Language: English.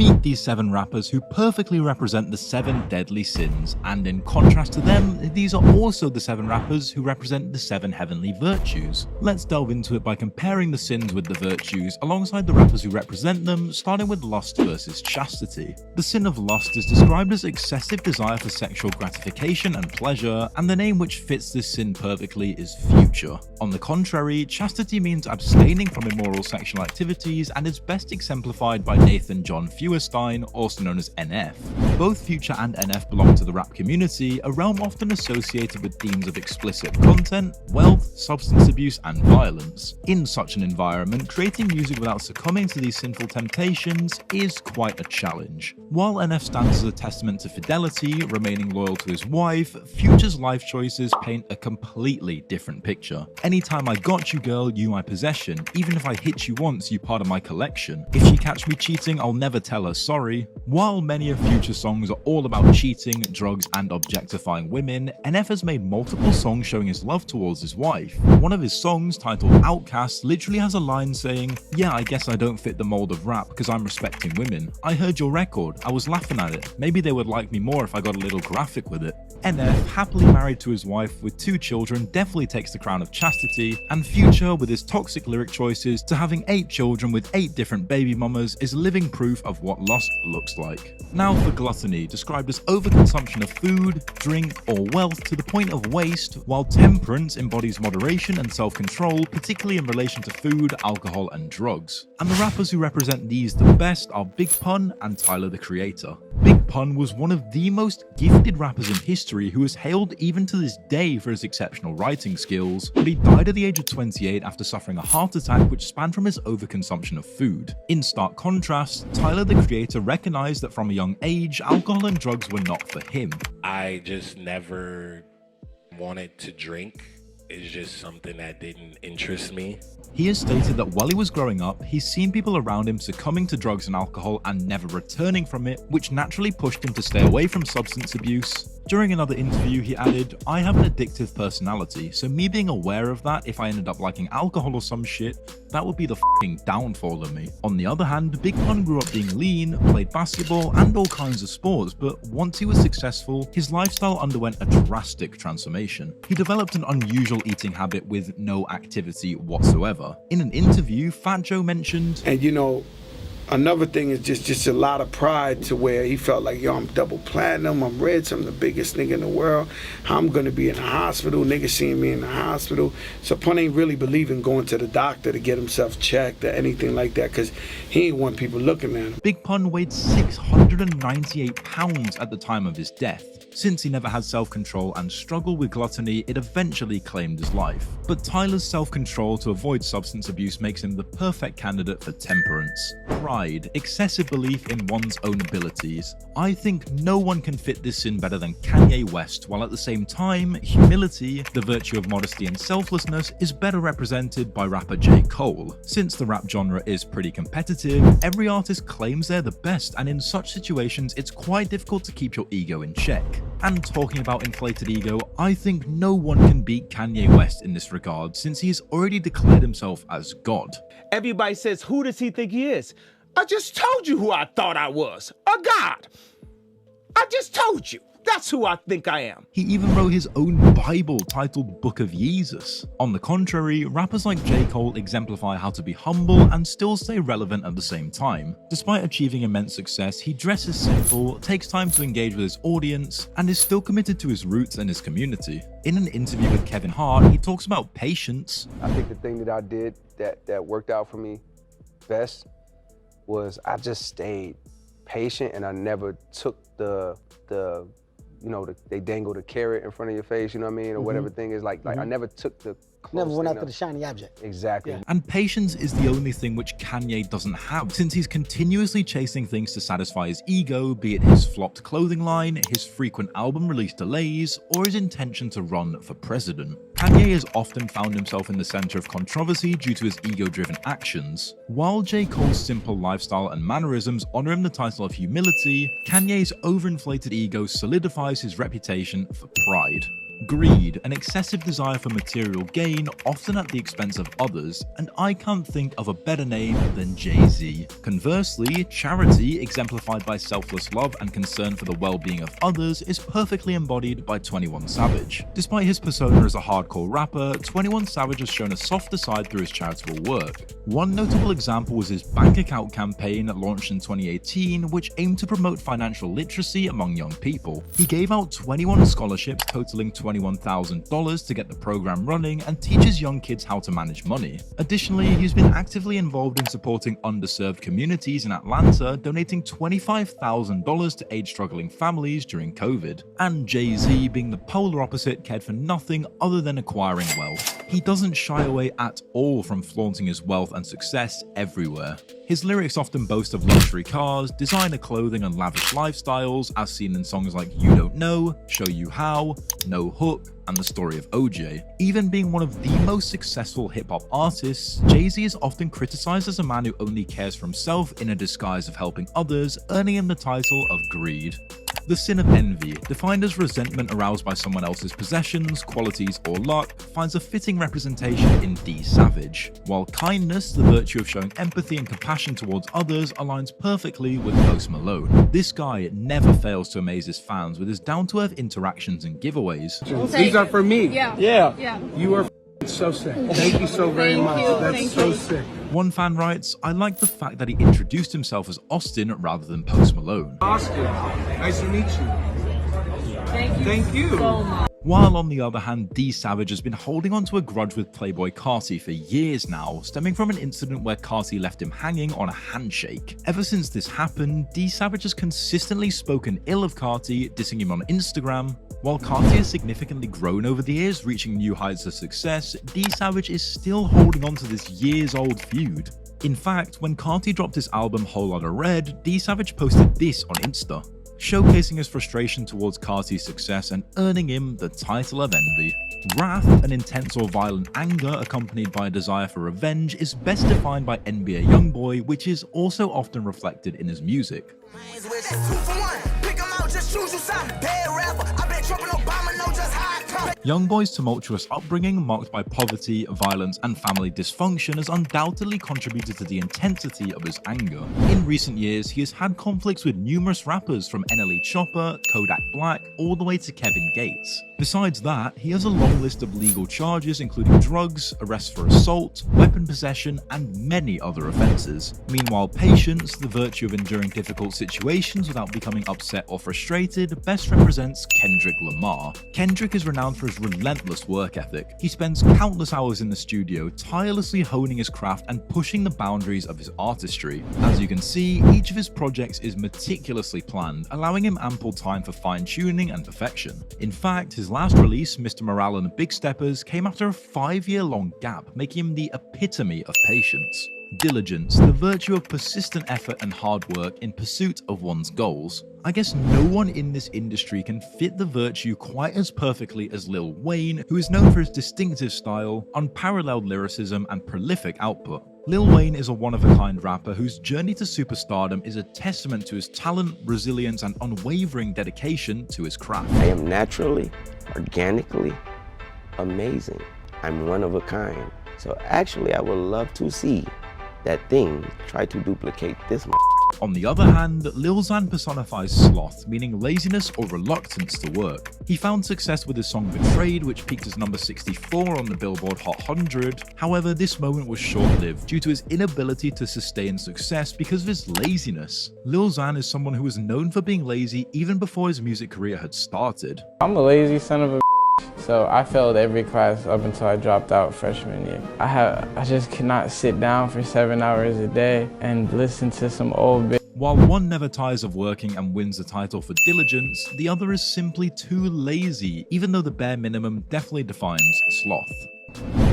Meet these 7 rappers who perfectly represent the 7 deadly sins, and in contrast to them, these are also the 7 rappers who represent the 7 heavenly virtues. Let's delve into it by comparing the sins with the virtues alongside the rappers who represent them, starting with lust versus chastity. The sin of lust is described as excessive desire for sexual gratification and pleasure, and the name which fits this sin perfectly is future. On the contrary, chastity means abstaining from immoral sexual activities and is best exemplified by Nathan John Feuerstein, also known as NF. Both Future and NF belong to the rap community, a realm often associated with themes of explicit content, wealth, substance abuse, and violence. In such an environment, creating music without succumbing to these sinful temptations is quite a challenge. While NF stands as a testament to fidelity, remaining loyal to his wife, Future's life choices paint a completely different picture. Anytime I got you girl, you my possession. Even if I hit you once, you part of my collection. If she catch me cheating, I'll never tell her sorry. While many of Future's songs are all about cheating, drugs, and objectifying women, NF has made multiple songs showing his love towards his wife. One of his songs, titled Outcast, literally has a line saying, "Yeah, I guess I don't fit the mold of rap because I'm respecting women. I heard your record, I was laughing at it. Maybe they would like me more if I got a little graphic with it." NF, happily married to his wife with 2 children, definitely takes the crown of chastity, and Future, with his toxic lyric choices to having 8 children with 8 different baby mamas, is living proof of what lust looks like. Now for gluttony, described as overconsumption of food, drink, or wealth to the point of waste, while temperance embodies moderation and self-control, particularly in relation to food, alcohol, and drugs. And the rappers who represent these the best are Big Pun and Tyler the Creator. Big Pun was one of the most gifted rappers in history who is hailed even to this day for his exceptional writing skills, but he died at the age of 28 after suffering a heart attack which spanned from his overconsumption of food. In stark contrast, Tyler the Creator recognized that from a young age, alcohol and drugs were not for him. I just never wanted to drink. It's just something that didn't interest me. He has stated that while he was growing up, he's seen people around him succumbing to drugs and alcohol and never returning from it, which naturally pushed him to stay away from substance abuse. During another interview, he added, "I have an addictive personality, so me being aware of that if I ended up liking alcohol or some shit, that would be the f***ing downfall of me." On the other hand, Big Pun grew up being lean, played basketball and all kinds of sports, but once he was successful, his lifestyle underwent a drastic transformation. He developed an unusual eating habit with no activity whatsoever. In an interview, Fat Joe mentioned, and you know, another thing is just a lot of pride to where he felt like, yo, I'm double platinum, I'm rich, I'm the biggest nigga in the world. How I'm gonna be in the hospital, niggas seeing me in the hospital. So Pun ain't really believing going to the doctor to get himself checked or anything like that, because he ain't want people looking at him. Big Pun weighed 698 pounds at the time of his death. Since he never had self-control and struggled with gluttony, it eventually claimed his life. But Tyler's self-control to avoid substance abuse makes him the perfect candidate for temperance. Pride, excessive belief in one's own abilities. I think no one can fit this sin better than Kanye West, while at the same time, humility, the virtue of modesty and selflessness, is better represented by rapper J. Cole. Since the rap genre is pretty competitive, every artist claims they're the best, and in such situations, it's quite difficult to keep your ego in check. And talking about inflated ego, I think no one can beat Kanye West in this regard, since he has already declared himself as God. Everybody says, who does he think he is? I just told you who I thought I was, a God. I just told you. That's who I think I am. He even wrote his own Bible titled Book of Jesus. On the contrary, rappers like J. Cole exemplify how to be humble and still stay relevant at the same time. Despite achieving immense success, he dresses simple, takes time to engage with his audience, and is still committed to his roots and his community. In an interview with Kevin Hart, he talks about patience. I think the thing that I did that worked out for me best was I just stayed patient, and I never took they dangle the carrot in front of your face, you know what I mean, or whatever thing is like I never took the never went after the shiny object. Exactly. Yeah. And patience is the only thing which Kanye doesn't have, since he's continuously chasing things to satisfy his ego, be it his flopped clothing line, his frequent album release delays, or his intention to run for president. Kanye has often found himself in the center of controversy due to his ego-driven actions. While J. Cole's simple lifestyle and mannerisms honor him the title of humility, Kanye's overinflated ego solidifies his reputation for pride. Greed, an excessive desire for material gain, often at the expense of others, and I can't think of a better name than Jay-Z. Conversely, charity, exemplified by selfless love and concern for the well-being of others, is perfectly embodied by 21 Savage. Despite his persona as a hardcore rapper, 21 Savage has shown a softer side through his charitable work. One notable example was his bank account campaign launched in 2018, which aimed to promote financial literacy among young people. He gave out 21 scholarships totaling $21,000 to get the program running and teaches young kids how to manage money. Additionally, he's been actively involved in supporting underserved communities in Atlanta, donating $25,000 to aid-struggling families during COVID. And Jay-Z, being the polar opposite, cared for nothing other than acquiring wealth. He doesn't shy away at all from flaunting his wealth and success everywhere. His lyrics often boast of luxury cars, designer clothing and lavish lifestyles, as seen in songs like You Don't Know, Show You How, No Hook, and The Story of OJ. Even being one of the most successful hip-hop artists, Jay-Z is often criticized as a man who only cares for himself in a disguise of helping others, earning him the title of greed. The sin of envy, defined as resentment aroused by someone else's possessions, qualities, or luck, finds a fitting representation in D Savage, while kindness, the virtue of showing empathy and compassion towards others, aligns perfectly with Post Malone. This guy never fails to amaze his fans with his down-to-earth interactions and giveaways. These are for me. Yeah. You are so sick. Thank you so very much. That's so sick. One fan writes, "I like the fact that he introduced himself as Austin rather than Post Malone." Austin, nice to meet you. Thank you so much. While on the other hand, D Savage has been holding on to a grudge with Playboy Carti for years now, stemming from an incident where Carti left him hanging on a handshake. Ever since this happened, D Savage has consistently spoken ill of Carti, dissing him on Instagram. While Carti has significantly grown over the years, reaching new heights of success, D Savage is still holding on to this years-old feud. In fact, when Carti dropped his album Whole Lotta Red, D Savage posted this on Insta, showcasing his frustration towards Carti's success and earning him the title of Envy. Wrath, an intense or violent anger accompanied by a desire for revenge, is best defined by NBA YoungBoy, which is also often reflected in his music. YoungBoy's tumultuous upbringing, marked by poverty, violence, and family dysfunction, has undoubtedly contributed to the intensity of his anger. In recent years, he has had conflicts with numerous rappers from NLE Chopper, Kodak Black, all the way to Kevin Gates. Besides that, he has a long list of legal charges including drugs, arrests for assault, weapon possession, and many other offences. Meanwhile, patience, the virtue of enduring difficult situations without becoming upset or frustrated, best represents Kendrick Lamar. Kendrick is renowned for his relentless work ethic. He spends countless hours in the studio, tirelessly honing his craft and pushing the boundaries of his artistry. As you can see, each of his projects is meticulously planned, allowing him ample time for fine-tuning and perfection. In fact, his last release, Mr. Morale and the Big Steppers, came after a 5-year-long gap, making him the epitome of patience. Diligence, the virtue of persistent effort and hard work in pursuit of one's goals. I guess no one in this industry can fit the virtue quite as perfectly as Lil Wayne, who is known for his distinctive style, unparalleled lyricism, and prolific output. Lil Wayne is a one-of-a-kind rapper whose journey to superstardom is a testament to his talent, resilience, and unwavering dedication to his craft. I am naturally, organically amazing. I'm one of a kind. So actually, I would love to see that thing try to duplicate this. On the other hand, Lil Xan personifies sloth, meaning laziness or reluctance to work. He found success with his song Betrayed, which peaked as number 64 on the Billboard Hot 100. However, this moment was short-lived due to his inability to sustain success because of his laziness. Lil Xan is someone who was known for being lazy even before his music career had started. I'm a lazy son of a so I failed every class up until I dropped out freshman year. I just cannot sit down for 7 hours a day and listen to some old bitch. While one never tires of working and wins the title for Diligence, the other is simply too lazy, even though the bare minimum definitely defines Sloth.